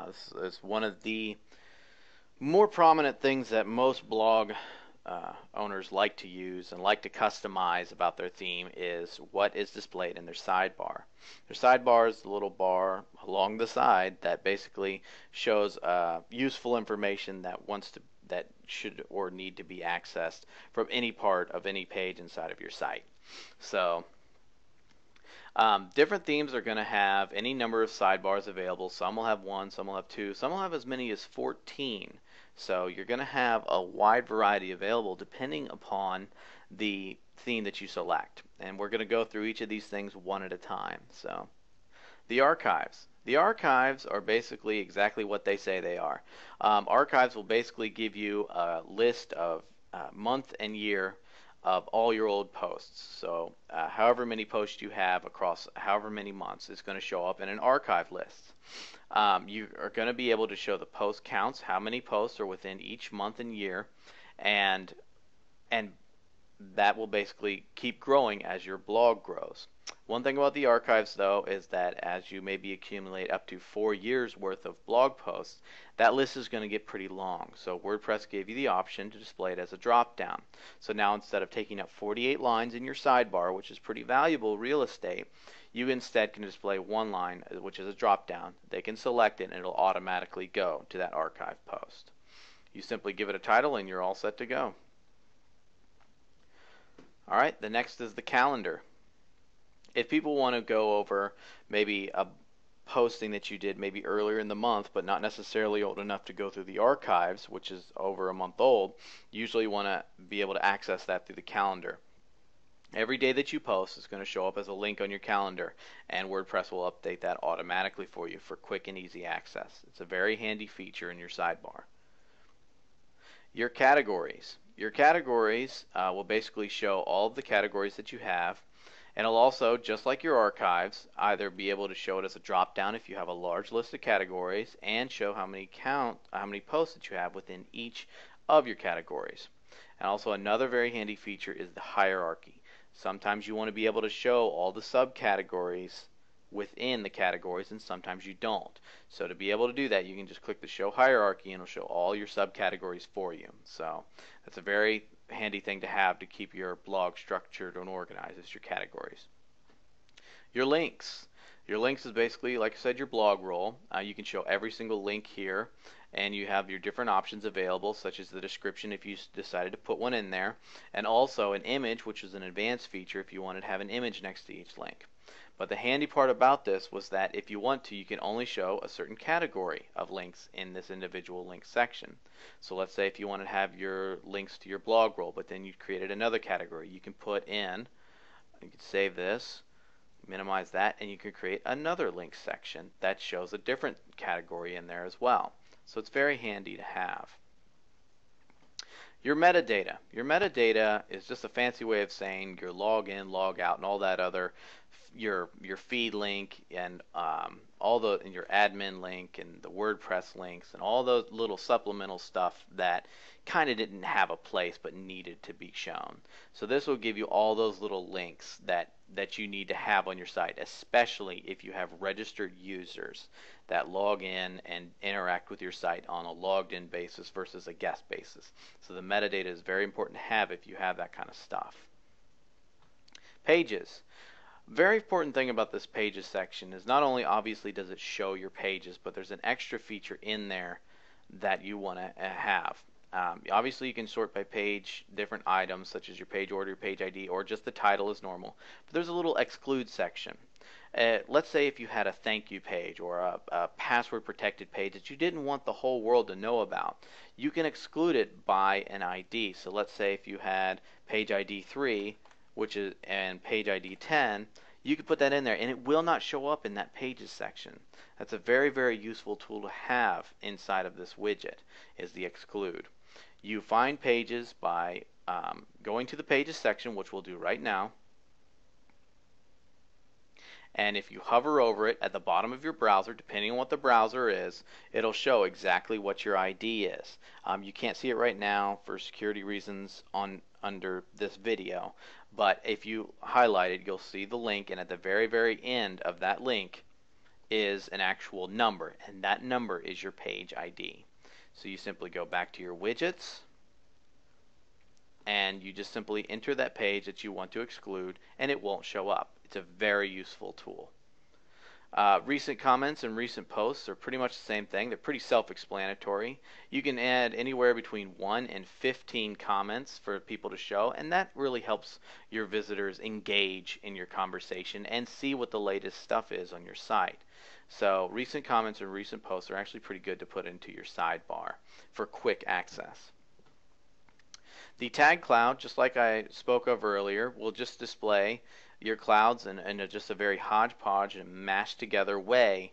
This is one of the more prominent things that most blog owners like to use and like to customize about their theme is what is displayed in their sidebar. Their sidebar is the little bar along the side that basically shows useful information that should or need to be accessed from any part of any page inside of your site. So different themes are going to have any number of sidebars available. Some will have one, some will have two, some will have as many as 14. So you're going to have a wide variety available depending upon the theme that you select. And we're going to go through each of these things one at a time. So the archives. The archives are basically exactly what they say they are. Archives will basically give you a list of month and year of all your old posts. So however many posts you have across however many months is going to show up in an archive list. You are going to be able to show the post counts, how many posts are within each month and year, and that will basically keep growing as your blog grows. One thing about the archives, though, is that as you maybe accumulate up to 4 years worth of blog posts, that list is going to get pretty long. So WordPress gave you the option to display it as a drop-down. So now instead of taking up 48 lines in your sidebar, which is pretty valuable real estate, you instead can display one line, which is a drop-down. They can select it and it'll automatically go to that archive post. You simply give it a title and you're all set to go. Alright, the next is the calendar. If people want to go over maybe a posting that you did maybe earlier in the month but not necessarily old enough to go through the archives, which is over a month old, you usually want to be able to access that through the calendar. Every day that you post is going to show up as a link on your calendar, and WordPress will update that automatically for you for quick and easy access. It's a very handy feature in your sidebar. Your categories. Your categories will basically show all of the categories that you have, and it'll also, just like your archives, either be able to show it as a drop-down if you have a large list of categories, and show how many posts that you have within each of your categories. And also another very handy feature is the hierarchy. Sometimes you want to be able to show all the subcategories within the categories, and sometimes you don't. So to be able to do that, you can just click the show hierarchy and it'll show all your subcategories for you. So that's a very handy thing to have to keep your blog structured and organized, is your categories. Your links. Your links is basically, like I said, your blog roll. You can show every single link here, and you have your different options available, such as the description if you decided to put one in there, and also an image, which is an advanced feature if you wanted to have an image next to each link. But the handy part about this was that if you want to, you can only show a certain category of links in this individual link section. So let's say if you want to have your links to your blog roll, but then you created another category, you can put in, you can save this, minimize that, and you can create another link section that shows a different category in there as well. So it's very handy to have. Your metadata. Your metadata is just a fancy way of saying your login, log out, and all that other, your feed link, and and your admin link, and the WordPress links, and all those little supplemental stuff that kind of didn't have a place but needed to be shown. So this will give you all those little links that you need to have on your site, especially if you have registered users that log in and interact with your site on a logged in basis versus a guest basis. So the metadata is very important to have if you have that kind of stuff. Pages. Very important thing about this pages section is not only obviously does it show your pages, but there's an extra feature in there that you want to have. Obviously you can sort by page different items such as your page order, your page ID, or just the title as normal. But there's a little exclude section. Let's say if you had a thank you page or a password protected page that you didn't want the whole world to know about, you can exclude it by an ID. So let's say if you had page ID 3 and page ID 10, you could put that in there and it will not show up in that pages section. That's a very, very useful tool to have inside of this widget, is the exclude. You find pages by going to the pages section, which we'll do right now. And if you hover over it at the bottom of your browser, depending on what the browser is, it'll show exactly what your ID is. You can't see it right now for security reasons under this video, but if you highlight it, you'll see the link, and at the very, very end of that link is an actual number, and that number is your page ID. So you simply go back to your widgets, and you just simply enter that page that you want to exclude, and it won't show up. It's a very useful tool. Recent comments and recent posts are pretty much the same thing. They're pretty self-explanatory. You can add anywhere between 1 and 15 comments for people to show, and that really helps your visitors engage in your conversation and see what the latest stuff is on your site. So recent comments and recent posts are actually pretty good to put into your sidebar for quick access. The tag cloud, just like I spoke of earlier, will just display your clouds in just a very hodgepodge and mashed together way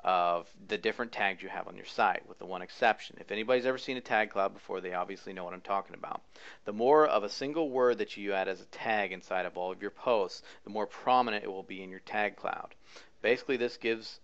of the different tags you have on your site, with the one exception. If anybody's ever seen a tag cloud before, they obviously know what I'm talking about. The more of a single word that you add as a tag inside of all of your posts, the more prominent it will be in your tag cloud. Basically, this gives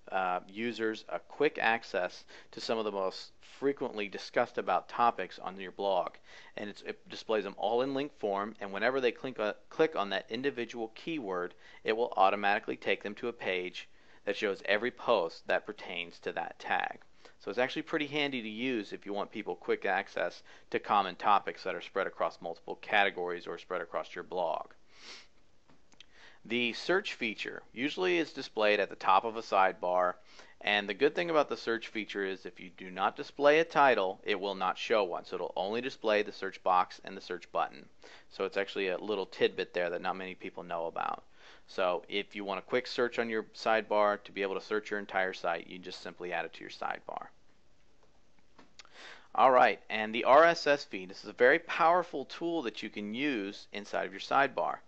users a quick access to some of the most frequently discussed about topics on your blog, and it displays them all in link form, and whenever they click on that individual keyword, it will automatically take them to a page that shows every post that pertains to that tag. So it's actually pretty handy to use if you want people quick access to common topics that are spread across multiple categories or spread across your blog. The search feature usually is displayed at the top of a sidebar, and the good thing about the search feature is if you do not display a title, it will not show one. So it'll only display the search box and the search button. So it's actually a little tidbit there that not many people know about. So if you want a quick search on your sidebar to be able to search your entire site, you just simply add it to your sidebar. Alright, and the RSS feed. This is a very powerful tool that you can use inside of your sidebar.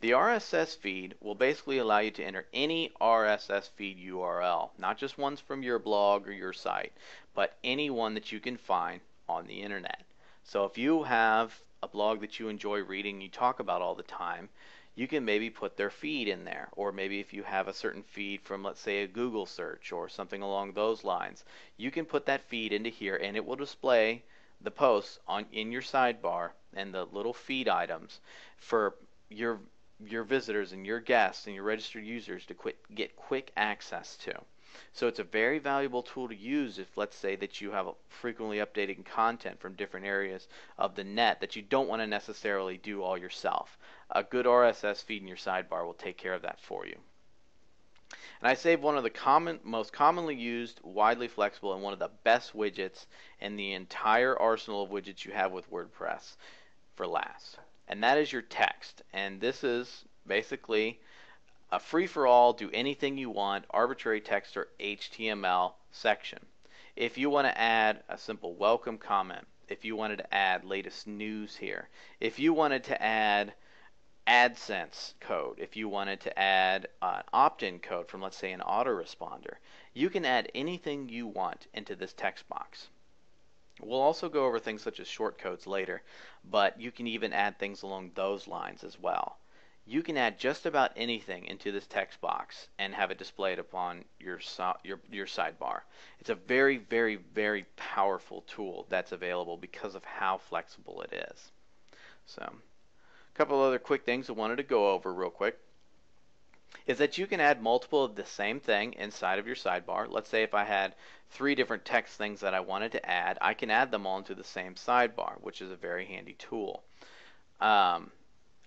The RSS feed will basically allow you to enter any RSS feed URL, not just ones from your blog or your site, but any one that you can find on the internet. So if you have a blog that you enjoy reading, you talk about all the time, you can maybe put their feed in there. Or maybe if you have a certain feed from, let's say, a Google search or something along those lines, you can put that feed into here, and it will display the posts in your sidebar and the little feed items for your visitors and your guests and your registered users to get quick access to. So it's a very valuable tool to use if, let's say, that you have frequently updating content from different areas of the net that you don't want to necessarily do all yourself. A good RSS feed in your sidebar will take care of that for you. And I saved one of the most commonly used, widely flexible, and one of the best widgets in the entire arsenal of widgets you have with WordPress for last. And that is your text. And this is basically a free-for-all, do anything you want, arbitrary text or HTML section. If you want to add a simple welcome comment, if you wanted to add latest news here, if you wanted to add AdSense code, if you wanted to add an opt-in code from, let's say, an autoresponder, you can add anything you want into this text box. We'll also go over things such as shortcodes later, but you can even add things along those lines as well. You can add just about anything into this text box and have it displayed upon your sidebar. It's a very, very, very powerful tool that's available because of how flexible it is. So, a couple other quick things I wanted to go over real quick is that you can add multiple of the same thing inside of your sidebar. Let's say if I had 3 different text things that I wanted to add, I can add them all into the same sidebar, which is a very handy tool.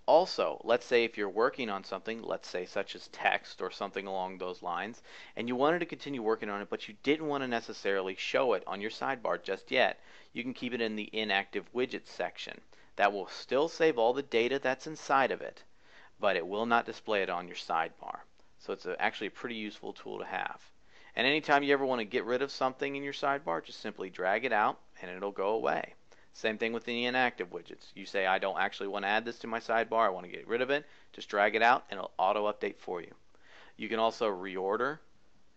Also, let's say if you're working on something, let's say such as text or something along those lines, and you wanted to continue working on it, but you didn't want to necessarily show it on your sidebar just yet, you can keep it in the inactive widgets section. That will still save all the data that's inside of it, but it will not display it on your sidebar. So it's actually a pretty useful tool to have. And anytime you ever want to get rid of something in your sidebar, just simply drag it out and it'll go away. Same thing with the inactive widgets. You say, I don't actually want to add this to my sidebar, I want to get rid of it, just drag it out and it'll auto update for you. You can also reorder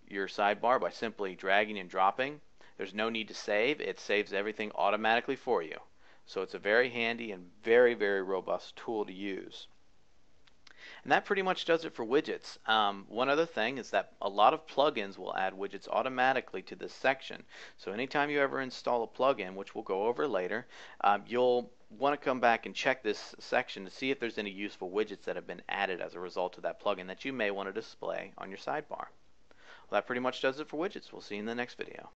your sidebar by simply dragging and dropping. There's no need to save, it saves everything automatically for you. So it's a very handy and very, very robust tool to use. And that pretty much does it for widgets. One other thing is that a lot of plugins will add widgets automatically to this section. So anytime you ever install a plugin, which we'll go over later, you'll want to come back and check this section to see if there's any useful widgets that have been added as a result of that plugin that you may want to display on your sidebar. Well, that pretty much does it for widgets. We'll see you in the next video.